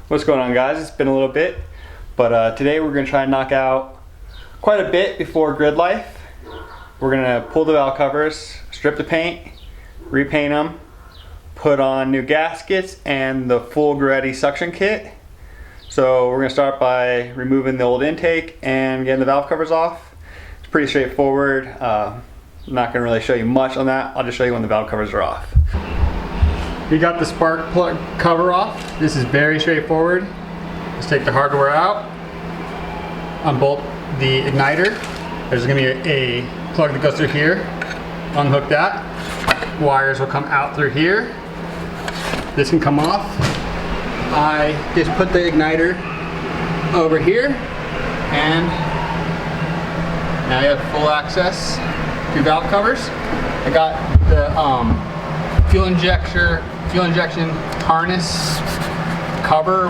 What's going on, guys? It's been a little bit, but today we're going to try and knock out quite a bit before grid life. We're going to pull the valve covers, strip the paint, repaint them, put on new gaskets and the full Reassembly suction kit. So we're going to start by removing the old intake and getting the valve covers off. It's pretty straightforward. I'm not going to really show you much on that. I'll just show you when the valve covers are off. We got the spark plug cover off. This is very straightforward. Let's take the hardware out, unbolt the igniter. There's going to be a plug that goes through here. Unhook that. Wires will come out through here. This can come off. I just put the igniter over here, and now you have full access to valve covers. I got the fuel injection harness cover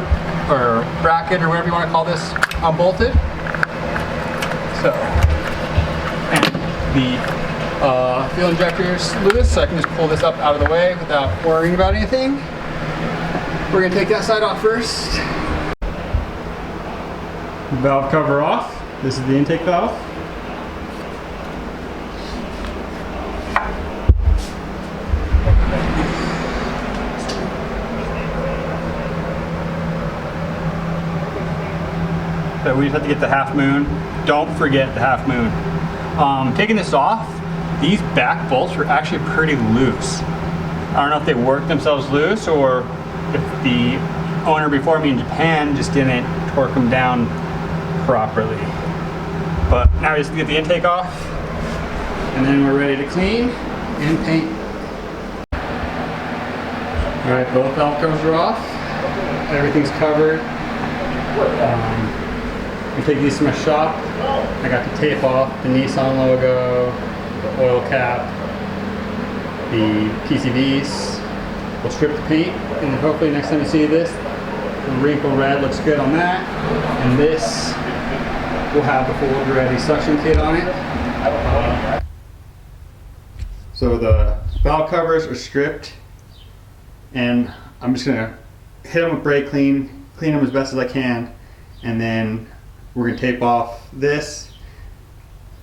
or bracket or whatever you want to call this unbolted. So, and the fuel injector is loose, so I can just pull this up out of the way without worrying about anything. We're going to take that side off first. Valve cover off. This is the intake valve. So we just have to get the half moon. Don't forget the half moon. Taking this off, these back bolts were actually pretty loose. I don't know if they worked themselves loose or if the owner before me in Japan just didn't torque them down properly. But now we just get the intake off, and then we're ready to clean and paint. All right, both valve covers are off. Everything's covered. I take these to my shop. I got the tape off, the Nissan logo, the oil cap, the PCVs. We'll strip the paint, and then hopefully next time you see this, the wrinkle red looks good on that. And this will have the full Reassembly suction kit on it. So the valve covers are stripped, and I'm just gonna hit them with brake clean them as best as I can, and then we're going to tape off this,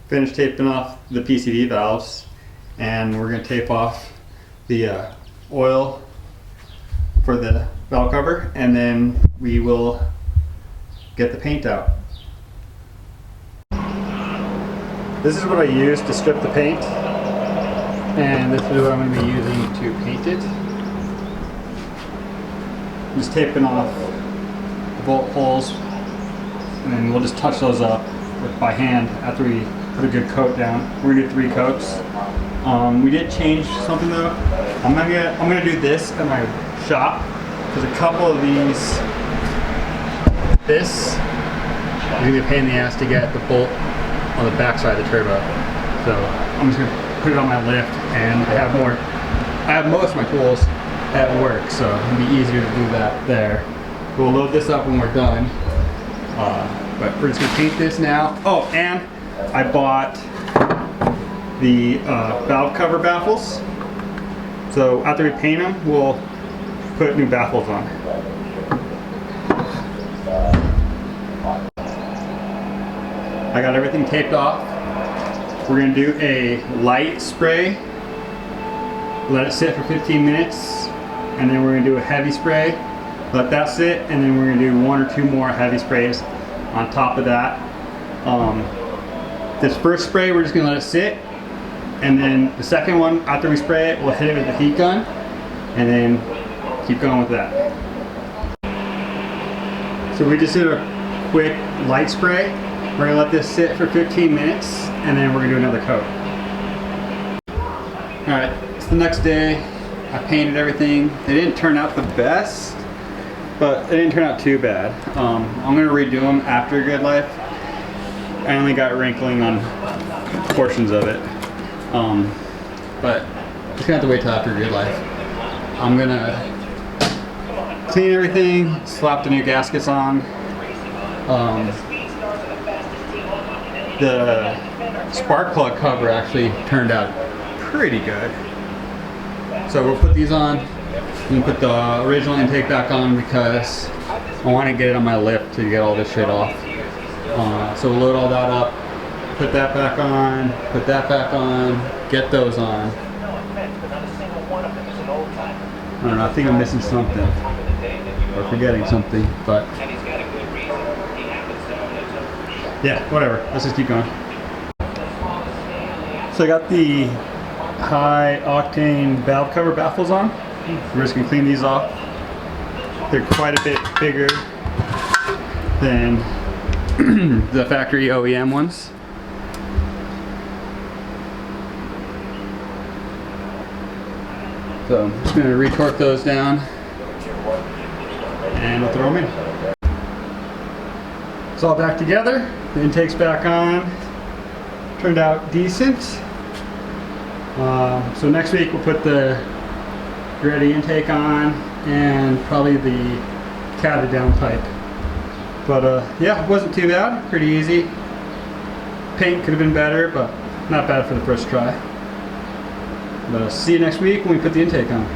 finish taping off the PCV valves, and we're going to tape off the oil for the valve cover, and then we will get the paint out. This is what I use to strip the paint, and this is what I'm going to be using to paint it. I'm just taping off the bolt holes, and then we'll just touch those up by hand after we put a good coat down. We're gonna do 3 coats. We did change something though. I'm gonna do this at my shop because a couple of these, this is gonna be a pain in the ass to get the bolt on the back side of the turbo. So I'm just gonna put it on my lift, and I have most of my tools at work, so it'll be easier to do that there. We'll load this up when we're done. But we're just gonna paint this now. Oh, and I bought the valve cover baffles. So after we paint them, we'll put new baffles on. I got everything taped off. We're gonna do a light spray, let it sit for 15 minutes, and then we're gonna do a heavy spray, let that sit, and then we're gonna do 1 or 2 more heavy sprays on top of that. This first spray, we're just gonna let it sit, and then the second one, after we spray it, we'll hit it with the heat gun, and then keep going with that. So we just did a quick light spray. We're gonna let this sit for 15 minutes, and then we're gonna do another coat. All right, it's the next day. I painted everything. It didn't turn out the best, but it didn't turn out too bad. I'm gonna redo them after grid life. I only got wrinkling on portions of it, but just gonna have to wait till after grid life. I'm gonna clean everything, slap the new gaskets on. The spark plug cover actually turned out pretty good. So we'll put these on, I'm gonna put the original intake back on because I want to get it on my lip to get all this shit off. So we'll load all that up, put that back on, put that back on, get those on. I don't know, I think I'm missing something or forgetting something, but yeah, whatever. Let's just keep going. So I got the high octane valve cover baffles on. We're just gonna clean these off. They're quite a bit bigger than the factory OEM ones. So I'm just gonna retorque those down and we'll throw them in. It's all back together. The intake's back on. Turned out decent. So next week we'll put the ready intake on and probably the catted down pipe. But yeah, it wasn't too bad. Pretty easy. Paint could have been better, but not bad for the first try. But see you next week when we put the intake on.